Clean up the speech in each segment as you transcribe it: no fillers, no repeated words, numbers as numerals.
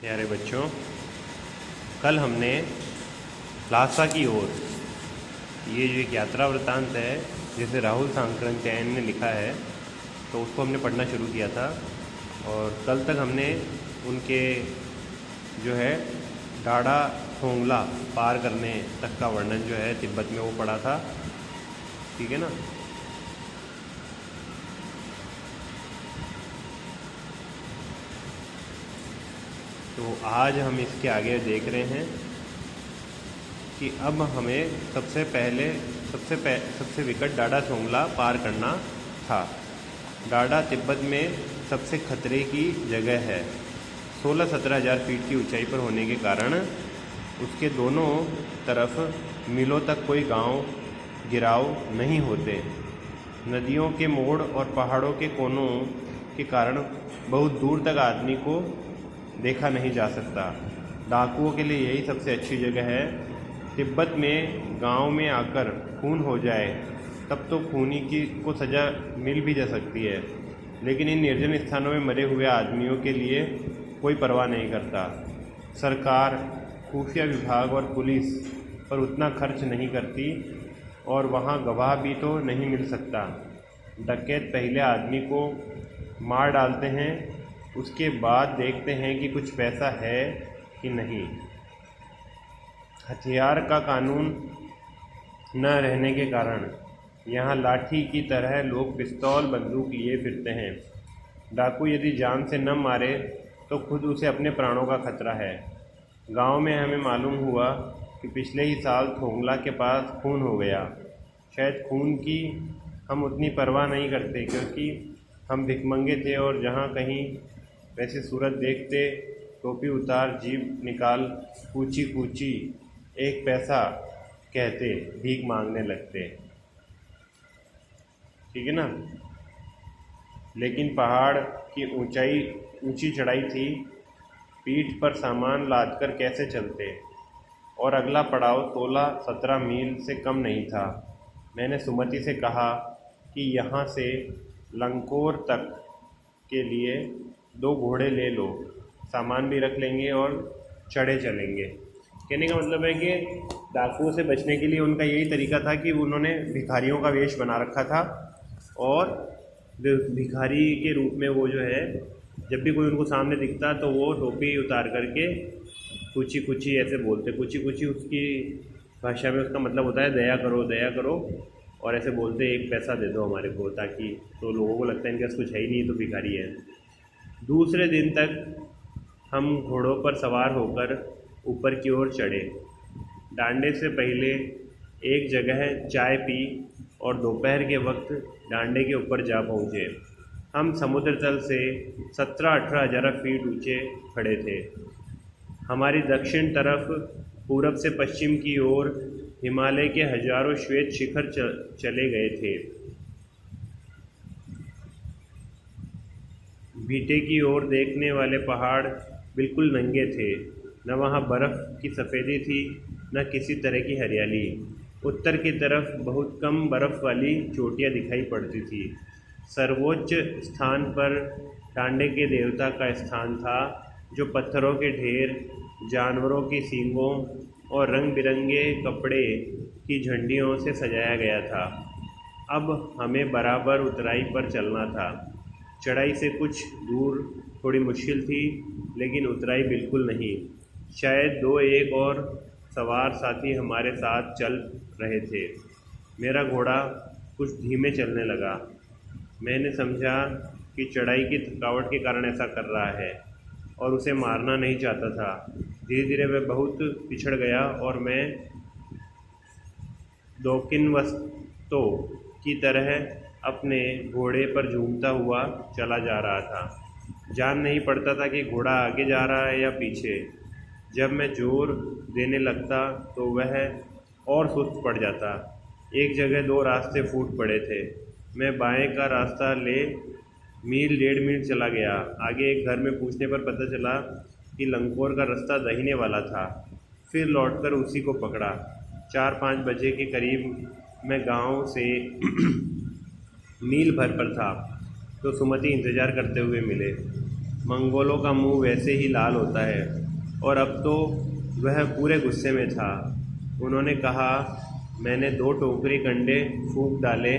प्यारे बच्चों, कल हमने ल्हासा की ओर ये जो एक यात्रा वृत्तांत है जिसे राहुल सांकृत्यायन ने लिखा है, तो उसको हमने पढ़ना शुरू किया था। और कल तक हमने उनके जो है डाडा थोंगला पार करने तक का वर्णन जो है तिब्बत में वो पढ़ा था। ठीक है ना। तो आज हम इसके आगे देख रहे हैं कि अब हमें सबसे विकट डाडा थोंगला पार करना था। डाडा तिब्बत में सबसे खतरे की जगह है। 16-17 हज़ार फीट की ऊंचाई पर होने के कारण उसके दोनों तरफ मीलों तक कोई गांव गिराव नहीं होते। नदियों के मोड़ और पहाड़ों के कोनों के कारण बहुत दूर तक आदमी को देखा नहीं जा सकता। डाकुओं के लिए यही सबसे अच्छी जगह है। तिब्बत में गांव में आकर खून हो जाए तब तो खूनी को सज़ा मिल भी जा सकती है, लेकिन इन निर्जन स्थानों में मरे हुए आदमियों के लिए कोई परवाह नहीं करता। सरकार, खुफिया विभाग और पुलिस पर उतना खर्च नहीं करती और वहाँ गवाह भी तो नहीं मिल सकता। डकैत पहले आदमी को मार डालते हैं, उसके बाद देखते हैं कि कुछ पैसा है कि नहीं। हथियार का कानून न रहने के कारण यहाँ लाठी की तरह लोग पिस्तौल बंदूक लिए फिरते हैं। डाकू यदि जान से न मारे तो खुद उसे अपने प्राणों का खतरा है। गांव में हमें मालूम हुआ कि पिछले ही साल थोंगला के पास खून हो गया। शायद खून की हम उतनी परवाह नहीं करते, क्योंकि हम भिखमंगे थे और जहाँ कहीं वैसी सूरत देखते टोपी उतार जीभ निकाल कूची कूची 1 पैसा कहते भीख मांगने लगते। ठीक है ना। लेकिन पहाड़ की ऊंची चढ़ाई थी, पीठ पर सामान लादकर कैसे चलते। और अगला पड़ाव 16-17 मील से कम नहीं था। मैंने सुमति से कहा कि यहाँ से लंकोर तक के लिए 2 घोड़े ले लो, सामान भी रख लेंगे और चढ़े चलेंगे। कहने का मतलब है कि डाकुओं से बचने के लिए उनका यही तरीका था कि उन्होंने भिखारियों का वेश बना रखा था, और भिखारी के रूप में वो जो है जब भी कोई उनको सामने दिखता तो वो टोपी उतार करके कुची कुची ऐसे बोलते। कुची कुची उसकी भाषा में उसका मतलब होता है दया करो दया करो, और ऐसे बोलते 1 पैसा दे दो हमारे को, ताकि तो लोगों को लगता है इनके पास कुछ है ही नहीं तो भिखारी है। दूसरे दिन तक हम घोड़ों पर सवार होकर ऊपर की ओर चढ़े। डांडे से पहले एक जगह चाय पी और दोपहर के वक्त डांडे के ऊपर जा पहुँचे। हम समुद्र तल से 17-18 हज़ार फीट ऊंचे खड़े थे। हमारी दक्षिण तरफ पूरब से पश्चिम की ओर हिमालय के हजारों श्वेत शिखर चले गए थे। भीटे की ओर देखने वाले पहाड़ बिल्कुल नंगे थे। न वहाँ बर्फ़ की सफ़ेदी थी, न किसी तरह की हरियाली। उत्तर की तरफ बहुत कम बर्फ़ वाली चोटियाँ दिखाई पड़ती थी। सर्वोच्च स्थान पर डांडे के देवता का स्थान था, जो पत्थरों के ढेर, जानवरों की सींगों और रंग बिरंगे कपड़े की झंडियों से सजाया गया था। अब हमें बराबर ऊंचाई पर चलना था। चढ़ाई से कुछ दूर थोड़ी मुश्किल थी, लेकिन उतराई बिल्कुल नहीं। शायद 2-1 और सवार साथी हमारे साथ चल रहे थे। मेरा घोड़ा कुछ धीमे चलने लगा। मैंने समझा कि चढ़ाई की थकावट के कारण ऐसा कर रहा है और उसे मारना नहीं चाहता था। धीरे धीरे वह बहुत पिछड़ गया और मैं दोकिनवस्तों की तरह अपने घोड़े पर झूमता हुआ चला जा रहा था। जान नहीं पड़ता था कि घोड़ा आगे जा रहा है या पीछे। जब मैं जोर देने लगता तो वह और सुस्त पड़ जाता। एक जगह 2 रास्ते फूट पड़े थे। मैं बाएं का रास्ता ले 1.5 मील चला गया। आगे एक घर में पूछने पर पता चला कि लंकोर का रास्ता दाहिने वाला था। फिर लौटकर उसी को पकड़ा। 4-5 बजे के करीब मैं गांव से मील भर पर था तो सुमति इंतज़ार करते हुए मिले। मंगोलों का मुंह वैसे ही लाल होता है। और अब तो वह पूरे गुस्से में था। उन्होंने कहा, मैंने 2 टोकरी कंडे फूंक डाले,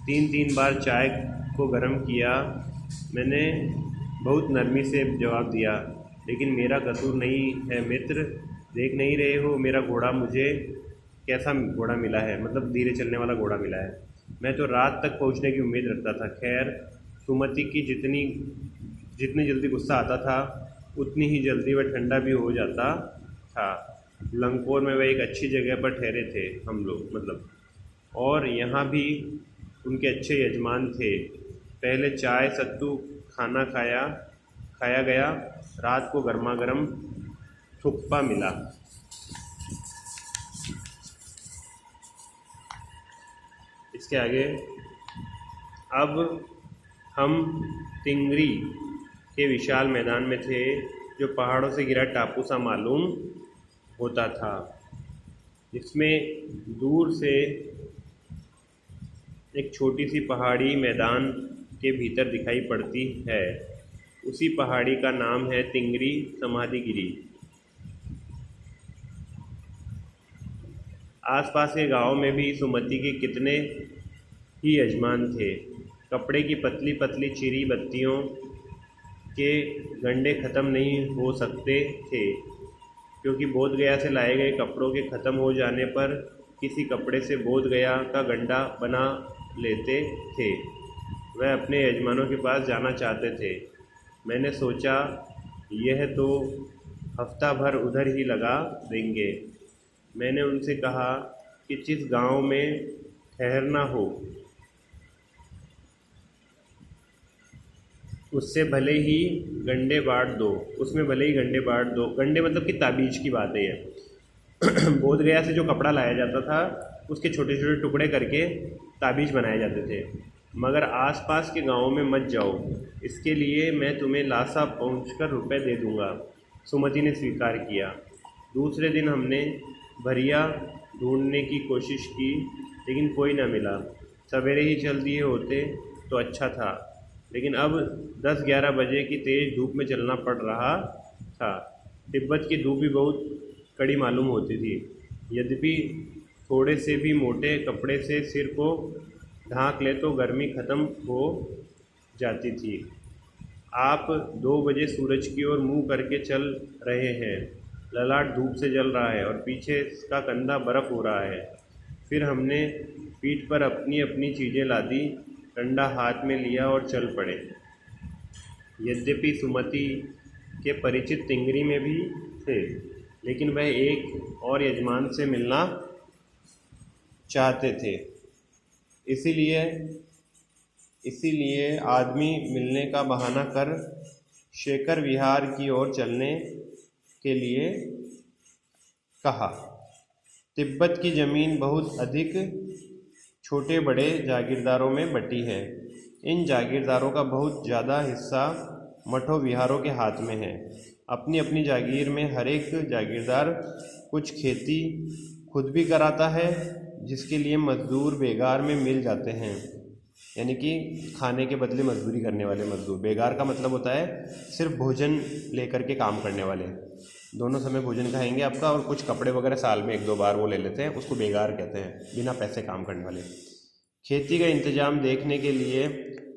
3-3 बार चाय को गर्म किया। मैंने बहुत नरमी से जवाब दिया, लेकिन मेरा कसूर नहीं है मित्र। देख नहीं रहे हो मेरा घोड़ा मुझे कैसा घोड़ा मिला है, मतलब धीरे चलने वाला घोड़ा मिला है। मैं तो रात तक पहुंचने की उम्मीद रखता था। खैर, सुमति की जितनी जल्दी गुस्सा आता था उतनी ही जल्दी वह ठंडा भी हो जाता था। लंगकोर में वह एक अच्छी जगह पर ठहरे थे हम लोग, मतलब, और यहाँ भी उनके अच्छे यजमान थे। पहले चाय सत्तू खाना खाया गया। रात को गर्मा गर्म थुक्पा मिला। इसके आगे, अब हम तिंगरी के विशाल मैदान में थे, जो पहाड़ों से घिरा टापू सा मालूम होता था। इसमें दूर से एक छोटी सी पहाड़ी मैदान के भीतर दिखाई पड़ती है। उसी पहाड़ी का नाम है तिंगरी समाधिगिरी। आसपास के गांव में भी सुमति के कितने ही यजमान थे। कपड़े की पतली पतली चिरी बत्तियों के गंडे ख़त्म नहीं हो सकते थे, क्योंकि बोधगया से लाए गए कपड़ों के ख़त्म हो जाने पर किसी कपड़े से बोधगया का गंडा बना लेते थे। वह अपने यजमानों के पास जाना चाहते थे। मैंने सोचा, यह तो हफ्ता भर उधर ही लगा देंगे। मैंने उनसे कहा कि जिस गांव में ठहरना हो उसमें भले ही गंडे बांट दो। गंडे मतलब कि ताबीज की बात है ये। बोधगया से जो कपड़ा लाया जाता था उसके छोटे छोटे टुकड़े करके ताबीज बनाए जाते थे। मगर आसपास के गांवों में मत जाओ, इसके लिए मैं तुम्हें लासा पहुंचकर रुपए दे दूंगा। सुमति ने स्वीकार किया। दूसरे दिन हमने भरिया ढूंढने की कोशिश की, लेकिन कोई न मिला। सवेरे ही चल दिए होते तो अच्छा था, लेकिन अब 10-11 बजे की तेज़ धूप में चलना पड़ रहा था। तिब्बत की धूप भी बहुत कड़ी मालूम होती थी। यद्यपि थोड़े से भी मोटे कपड़े से सिर को ढांक ले तो गर्मी ख़त्म हो जाती थी। आप 2 बजे सूरज की ओर मुँह करके चल रहे हैं। ललाट धूप से जल रहा है और पीछे का कंधा बर्फ़ हो रहा है। फिर हमने पीठ पर अपनी अपनी चीज़ें लादी, डंडा हाथ में लिया और चल पड़े। यद्यपि सुमति के परिचित तिंगरी में भी थे, लेकिन वह एक और यजमान से मिलना चाहते थे। इसीलिए आदमी मिलने का बहाना कर शेखर विहार की ओर चलने के लिए कहा। तिब्बत की ज़मीन बहुत अधिक छोटे बड़े जागीरदारों में बटी है। इन जागीरदारों का बहुत ज़्यादा हिस्सा मठों विहारों के हाथ में है। अपनी अपनी जागीर में हर एक जागीरदार कुछ खेती खुद भी कराता है, जिसके लिए मजदूर बेगार में मिल जाते हैं, यानी कि खाने के बदले मजदूरी करने वाले मजदूर। बेगार का मतलब होता है सिर्फ भोजन लेकर के काम करने वाले। दोनों समय भोजन खाएंगे आपका, और कुछ कपड़े वगैरह साल में 1-2 बार वो ले लेते हैं, उसको बेगार कहते हैं, बिना पैसे काम करने वाले। खेती का इंतजाम देखने के लिए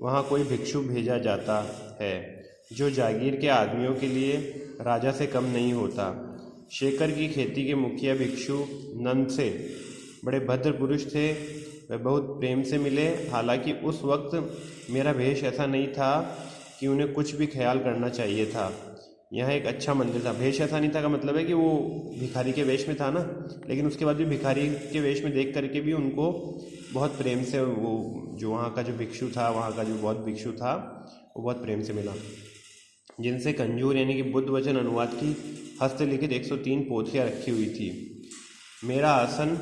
वहाँ कोई भिक्षु भेजा जाता है, जो जागीर के आदमियों के लिए राजा से कम नहीं होता। शेखर की खेती के मुखिया भिक्षु नंदसे बड़े भद्र पुरुष थे। वे बहुत प्रेम से मिले। हालांकि उस वक्त मेरा वेश ऐसा नहीं था कि उन्हें कुछ भी ख्याल करना चाहिए था। यहाँ एक अच्छा मंदिर था। भेष ऐसा नहीं था का मतलब है कि वो भिखारी के वेश में था ना, लेकिन उसके बाद भी भिखारी के वेश में देख करके भी उनको बहुत प्रेम से वो जो वहाँ का जो भिक्षु था, वहाँ का जो बौद्ध भिक्षु था, वो बहुत प्रेम से मिला, जिनसे कंजूर यानी कि बुद्ध वचन अनुवाद की हस्तलिखित 103 पोथियाँ रखी हुई थी। मेरा आसन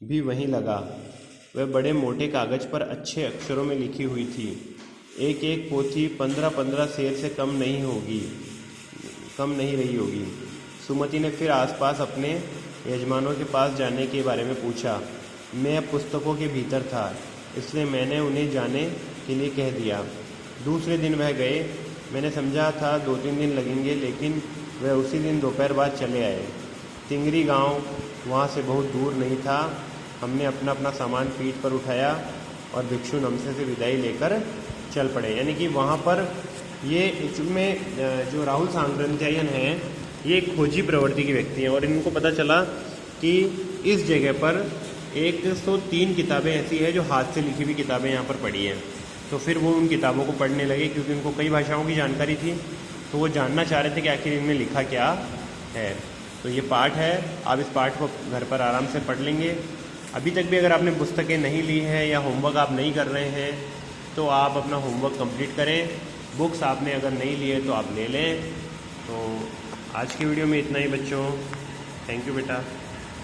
भी वहीं लगा। वह बड़े मोटे कागज़ पर अच्छे अक्षरों में लिखी हुई थी। एक एक पोथी 15-15 सेर से कम नहीं रही होगी। सुमति ने फिर आसपास अपने यजमानों के पास जाने के बारे में पूछा। मैं अब पुस्तकों के भीतर था, इसलिए मैंने उन्हें जाने के लिए कह दिया। दूसरे दिन वह गए। मैंने समझा था 2-3 दिन लगेंगे, लेकिन वह उसी दिन दोपहर बाद चले आए। तिंगरी गांव वहां से बहुत दूर नहीं था। हमने अपना अपना सामान पीठ पर उठाया और भिक्षु नमसे से विदाई लेकर चल पड़े। यानी कि वहाँ पर ये इसमें जो राहुल सांकृत्यायन हैं, ये एक खोजी प्रवृत्ति के व्यक्ति हैं और इनको पता चला कि इस जगह पर 103 किताबें ऐसी है जो हाथ से लिखी हुई किताबें यहाँ पर पड़ी हैं। तो फिर वो उन किताबों को पढ़ने लगे, क्योंकि उनको कई भाषाओं की जानकारी थी, तो वो जानना चाह रहे थे कि आखिर इनमें लिखा क्या है। तो ये पाठ है, आप इस पाठ को घर पर आराम से पढ़ लेंगे। अभी तक भी अगर आपने पुस्तकें नहीं ली हैं या होमवर्क आप नहीं कर रहे हैं, तो आप अपना होमवर्क कंप्लीट करें। बुक्स आपने अगर नहीं लिए तो आप ले लें। तो आज की वीडियो में इतना ही बच्चों। थैंक यू बेटा।